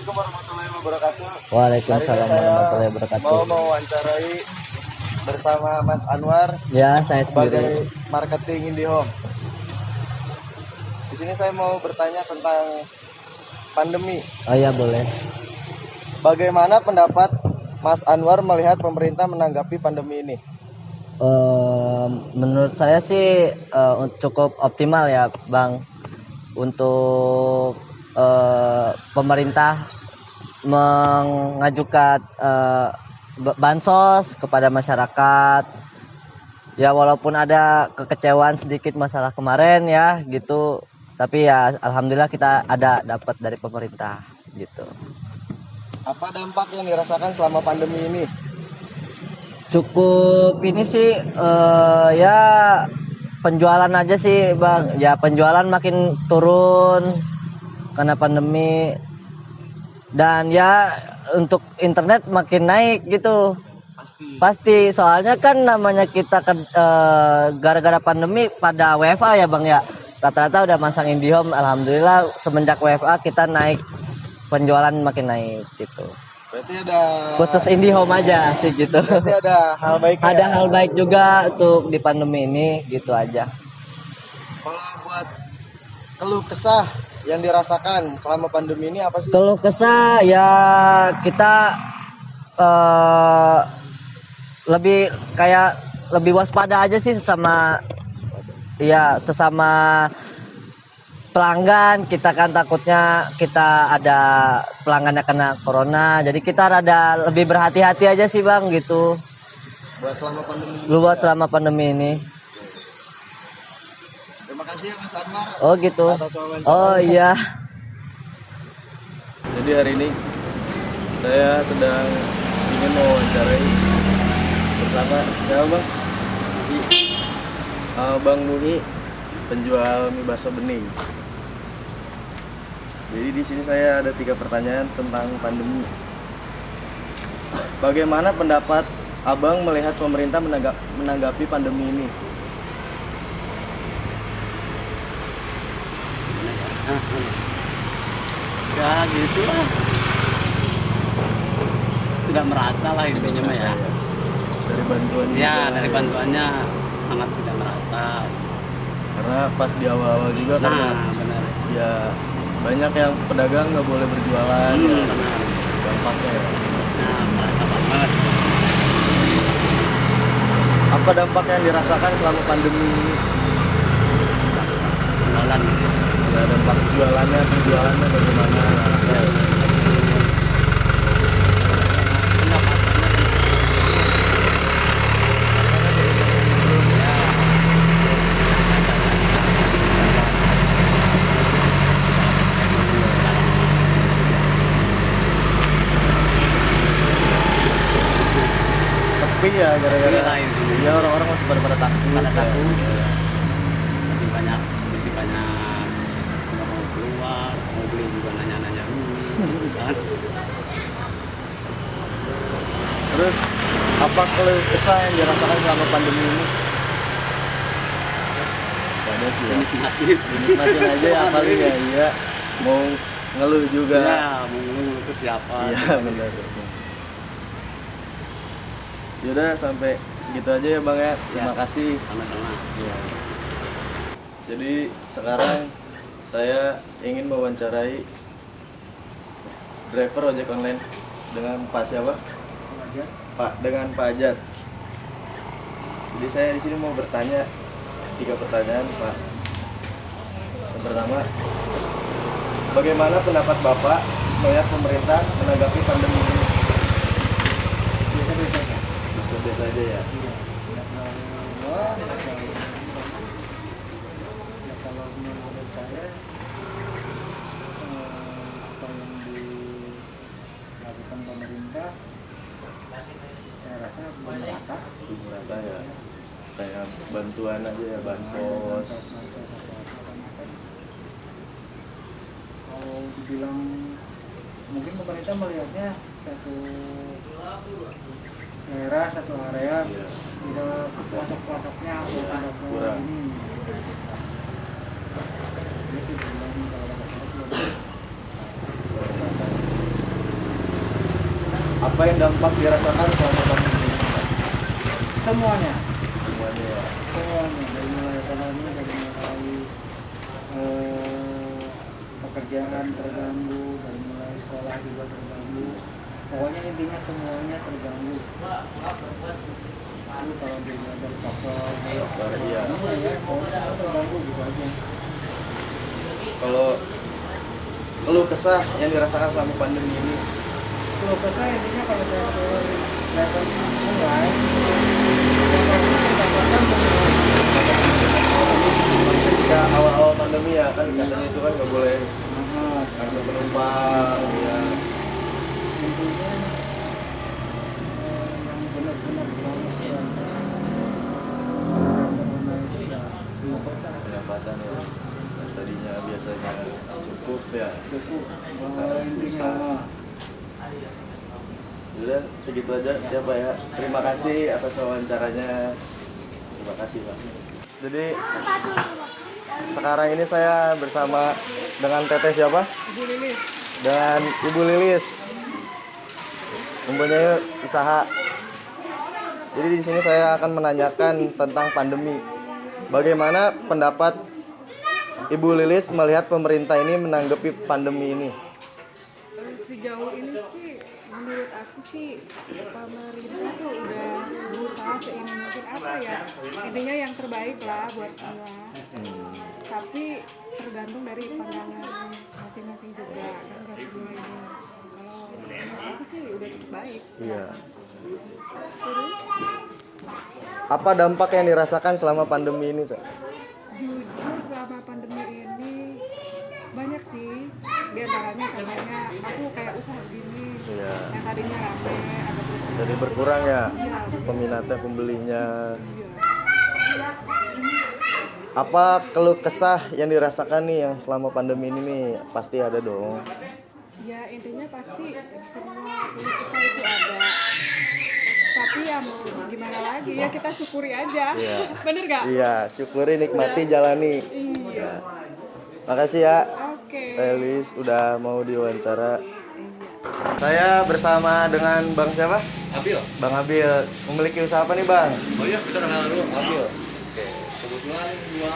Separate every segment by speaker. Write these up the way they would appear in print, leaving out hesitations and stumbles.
Speaker 1: Assalamualaikum warahmatullahi wabarakatuh.
Speaker 2: Waalaikumsalam
Speaker 1: Saya
Speaker 2: warahmatullahi wabarakatuh.
Speaker 1: mau mewawancarai bersama Mas Anwar
Speaker 2: Ya, saya sendiri.
Speaker 1: sebagai marketing IndiHome. Di sini saya mau bertanya tentang pandemi.
Speaker 2: Oh iya, boleh.
Speaker 1: Bagaimana pendapat Mas Anwar melihat pemerintah menanggapi pandemi ini?
Speaker 2: Menurut saya sih cukup optimal ya, Bang, untuk pemerintah mengajukan bansos kepada masyarakat. Ya, walaupun ada kekecewaan sedikit masalah kemarin ya gitu, tapi ya alhamdulillah kita ada dapat dari pemerintah gitu.
Speaker 1: Apa dampak yang dirasakan selama pandemi ini?
Speaker 2: Cukup ini sih ya penjualan aja sih, Bang. Ya penjualan makin turun karena pandemi, dan ya untuk internet makin naik gitu. Pasti soalnya kan namanya kita gara-gara pandemi pada WFA ya, Bang ya. Rata-rata udah masang IndiHome, alhamdulillah semenjak WFA kita naik, penjualan makin naik gitu.
Speaker 1: Berarti ada
Speaker 2: Khusus IndiHome aja sih gitu.
Speaker 1: Berarti ada hal baik.
Speaker 2: Ada hal baik juga untuk di pandemi ini, gitu aja.
Speaker 1: Kalau buat keluh kesah yang dirasakan selama pandemi ini apa sih?
Speaker 2: Keluh kesah ya kita lebih waspada aja sih sesama pelanggan. Kita kan takutnya kita ada pelanggannya kena corona, jadi kita rada lebih berhati-hati aja sih, Bang, gitu. Buat selama pandemi ini.
Speaker 1: Terima kasih ya Mas Anwar.
Speaker 2: Oh gitu. Oh iya.
Speaker 1: Jadi hari ini saya sedang ingin mewawancarai bersama siapa, Bang? Bang Nuhi, penjual mie bakso bening. Jadi di sini saya ada 3 pertanyaan tentang pandemi. Bagaimana pendapat Abang melihat pemerintah menanggapi pandemi ini?
Speaker 3: Ya gitu lah, tidak merata lah intinya mah ya.
Speaker 1: Dari bantuan
Speaker 3: Ya dari bantuannya sangat tidak merata.
Speaker 1: Karena pas di awal-awal juga kan
Speaker 3: Benar.
Speaker 1: ya banyak yang pedagang nggak boleh berjualan.
Speaker 3: Benar.
Speaker 1: Dampaknya ya.
Speaker 3: Merasa banget.
Speaker 1: Apa dampak yang dirasakan selama pandemi ini?
Speaker 3: Jualan gitu.
Speaker 1: Ya, dampak penjualannya bagaimana? Ya. Sepi ya gara-gara ya orang-orang masih pada takut.
Speaker 3: Masih banyak nggak mau keluar, mau beli juga nanya-nanya dulu kan.
Speaker 1: Terus apa keluh kesah yang dirasakan selama pandemi ini? Ada sih ya. Dinikmatin aja ya paling ya. Iya. Mau ngeluh juga.
Speaker 3: Ya mau ngeluh ke siapa?
Speaker 1: Iya benar. Yaudah sampai segitu aja ya Bang ya. Terima kasih.
Speaker 3: Sama-sama.
Speaker 1: Ya. Jadi sekarang saya ingin mewawancarai driver ojek online dengan Pak siapa? Dengan Pak Ajat. Jadi saya di sini mau bertanya 3 pertanyaan, Pak. Yang pertama, bagaimana pendapat Bapak melihat pemerintah menanggapi pandemi ini? Biasa-biasa aja ya.
Speaker 4: Kalau menurut saya apa yang dilakukan pemerintah saya rasa belum merata.
Speaker 1: Belum merata ya. Kayak bantuan aja ya, bansos.
Speaker 4: Kalau dibilang mungkin pemerintah melihatnya satu daerah, satu area tidak pelosok-pelosoknya
Speaker 1: Kurang.
Speaker 4: ini. Itu bilang kalau ada
Speaker 1: Apa yang dampak dirasakan selama pandemi ini, Pak?
Speaker 4: Semuanya.
Speaker 1: Semuanya ya.
Speaker 4: Semuanya dari mulai ekonomi, dari mulai pekerjaan terganggu, dari mulai sekolah juga terganggu. Pokoknya intinya semuanya terganggu. Itu kalau dilihat dari faktor
Speaker 1: Iya.
Speaker 4: ya, pokoknya semua terganggu gitu aja.
Speaker 1: Kalau keluh kesah yang dirasakan selama pandemi ini,
Speaker 4: Kalau kesah intinya kalau dari level mulai,
Speaker 1: pas ketika awal-awal pandemi ya kan katanya itu kan nggak boleh ada penumpang ya.
Speaker 4: intinya yang benar-benar banget
Speaker 1: Pendapatan ya yang tadinya biasanya cukup ya
Speaker 4: cukup
Speaker 1: sekarang susah. Udah segitu aja ya Pak ya. Terima kasih atas wawancaranya. Terima kasih Pak. Jadi sekarang ini saya bersama dengan Teteh siapa?
Speaker 4: Ibu Lilis.
Speaker 1: Dan Ibu Lilis. Mempunyai usaha. Jadi di sini saya akan menanyakan tentang pandemi. Bagaimana pendapat Ibu Lilis melihat pemerintah ini menanggapi pandemi ini?
Speaker 5: Sejauh ini sih menurut aku sih pemerintah tuh udah berusaha seini mungkin apa ya, intinya yang terbaik lah buat semua. Tapi tergantung dari pandangan masing-masing juga kan, nggak semua ini. Kalau menurut aku sih udah cukup baik.
Speaker 1: Iya.
Speaker 5: Terus
Speaker 1: Apa dampak yang dirasakan selama pandemi ini tuh?
Speaker 5: jujur selama pandemi ini banyak sih, diantaranya contohnya aku kayak usaha gini
Speaker 1: Iya.
Speaker 5: yang tadinya rame agak berkurang.
Speaker 1: Jadi berkurang ya
Speaker 5: Iya,
Speaker 1: peminatnya, pembelinya.
Speaker 5: iya.
Speaker 1: Apa keluh kesah yang dirasakan nih yang selama pandemi ini nih? Pasti ada dong.
Speaker 5: Ya intinya pasti semua keluh kesah itu ada. Tapi ya mau gimana lagi ya, kita syukuri aja.
Speaker 1: Iya.
Speaker 5: Bener gak?
Speaker 1: Iya, syukuri, nikmati, jalani.
Speaker 5: Iya.
Speaker 1: Makasih ya,
Speaker 5: Oke.
Speaker 1: Elis udah mau diwawancara. Saya bersama dengan Bang siapa?
Speaker 3: Abil.
Speaker 1: Bang Abil. Memiliki usaha apa nih Bang?
Speaker 3: Oh iya, kita kenal dulu Abil. Oke, kebetulan gua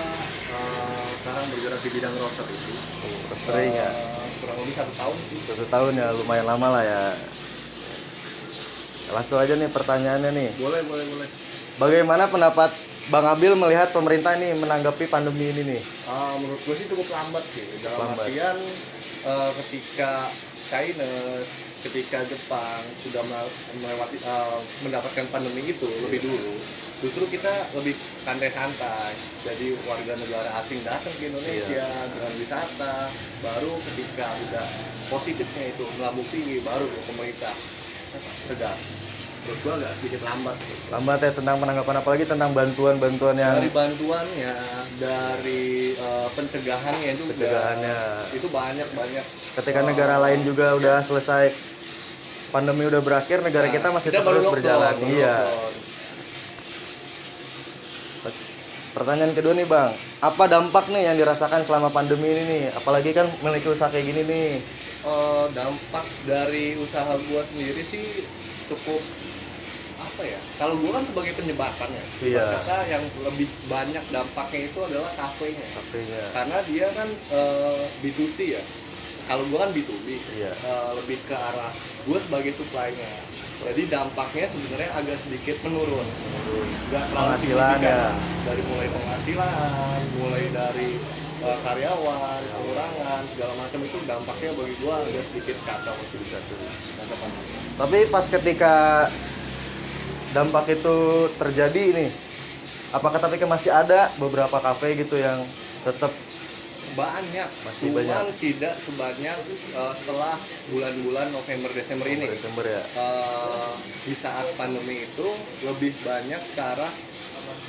Speaker 3: sekarang bergerak di bidang roster itu.
Speaker 1: Sering ya.
Speaker 3: Kurang lebih 1 tahun sih.
Speaker 1: 1 tahun ya, lumayan lama lah ya. Langsung aja nih pertanyaannya nih.
Speaker 3: Boleh.
Speaker 1: Bagaimana pendapat Bang Abil melihat pemerintah nih menanggapi pandemi ini nih?
Speaker 3: Menurut gue sih cukup lambat sih. Dalam
Speaker 1: Lambat.
Speaker 3: artian ketika China, ketika Jepang sudah melewati mendapatkan pandemi itu lebih dulu, justru kita lebih santai-santai. Jadi warga negara asing datang ke Indonesia dengan wisata, baru ketika udah positifnya itu melambung tinggi, baru pemerintah tegas. Menurut gua agak sedikit lambat sih.
Speaker 1: Lambat ya tentang penanggapan, apalagi tentang bantuan-bantuan yang
Speaker 3: Dari bantuannya, dari pencegahannya juga.
Speaker 1: Pencegahannya.
Speaker 3: Itu banyak.
Speaker 1: ketika negara lain juga udah selesai pandemi udah berakhir, negara kita masih
Speaker 3: kita baru
Speaker 1: terus
Speaker 3: lockdown,
Speaker 1: berjalan.
Speaker 3: baru
Speaker 1: Iya.
Speaker 3: lockdown.
Speaker 1: Pertanyaan kedua nih Bang, apa dampak nih yang dirasakan selama pandemi ini nih? Apalagi kan memiliki usaha kayak gini nih.
Speaker 3: Dampak dari usaha gua sendiri sih cukup apa ya? Kalau gua kan sebagai penyebakan ya.
Speaker 1: Iya.
Speaker 3: Ternyata yang lebih banyak dampaknya itu adalah kafenya.
Speaker 1: Kafenya.
Speaker 3: Karena dia kan B2C ya. Kalau gua kan B2B.
Speaker 1: Iya.
Speaker 3: Lebih ke arah gua sebagai supply-nya. Jadi dampaknya sebenarnya agak sedikit menurun. Nggak terlalu
Speaker 1: Penghasilan
Speaker 3: signifikan.
Speaker 1: ya.
Speaker 3: Dari mulai penghasilan, mulai dari karyawan, pengurangan, segala macam itu dampaknya bagi gua agak sedikit kacau sih.
Speaker 1: Tapi pas ketika dampak itu terjadi nih, apakah tapi masih ada beberapa kafe gitu yang tetap
Speaker 3: Banyak,
Speaker 1: Masih
Speaker 3: cuman
Speaker 1: banyak.
Speaker 3: tidak sebanyak setelah bulan-bulan November Desember ini.
Speaker 1: Desember ya?
Speaker 3: Di saat pandemi itu lebih banyak ke arah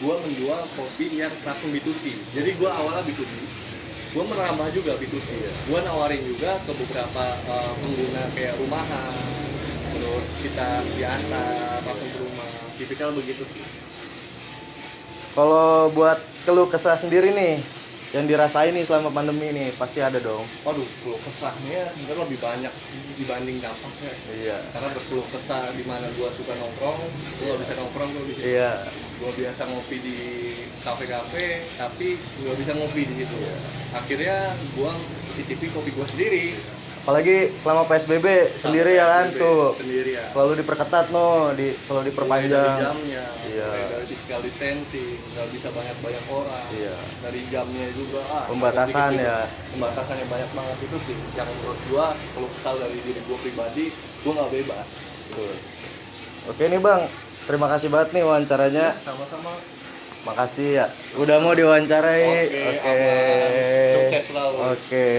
Speaker 3: gue menjual kopi yang langsung B2C. Jadi gue awalnya B2B, gue menambah juga B2C. Gue nawarin juga ke beberapa pengguna kayak rumahan, terus kita diantar langsung ke rumah, tipikal begitu sih.
Speaker 1: Kalau buat keluh kesah sendiri nih, yang dirasain nih selama pandemi ini pasti ada dong.
Speaker 3: Waduh, keluh kesahnya sebenarnya lebih banyak dibanding dampaknya.
Speaker 1: Iya.
Speaker 3: Karena berkeluh kesah di mana gua suka nongkrong, gua nggak bisa nongkrong tuh di situ.
Speaker 1: Iya.
Speaker 3: Gua biasa ngopi di kafe-kafe, tapi gua bisa ngopi di situ. Akhirnya gua cicipi kopi gua sendiri.
Speaker 1: Apalagi selama PSBB sendiri ya kan
Speaker 3: PSBB,
Speaker 1: tuh.
Speaker 3: Sendiri ya.
Speaker 1: Selalu diperketat selalu
Speaker 3: Dari
Speaker 1: diperpanjang.
Speaker 3: jamnya,
Speaker 1: Iya.
Speaker 3: dari physical distancing, nggak bisa banyak orang.
Speaker 1: Iya.
Speaker 3: Dari jamnya juga.
Speaker 1: Pembatasan
Speaker 3: dikit-dikit.
Speaker 1: ya.
Speaker 3: Pembatasannya banyak banget itu sih. Yang menurut gua kalau kesal dari diri gua pribadi, gua nggak bebas.
Speaker 1: Betul. Oke nih Bang, terima kasih banget nih wawancaranya.
Speaker 3: Sama-sama.
Speaker 1: Makasih ya udah mau diwawancarai.
Speaker 3: Oke. Aman. Sukses selalu.
Speaker 1: Oke.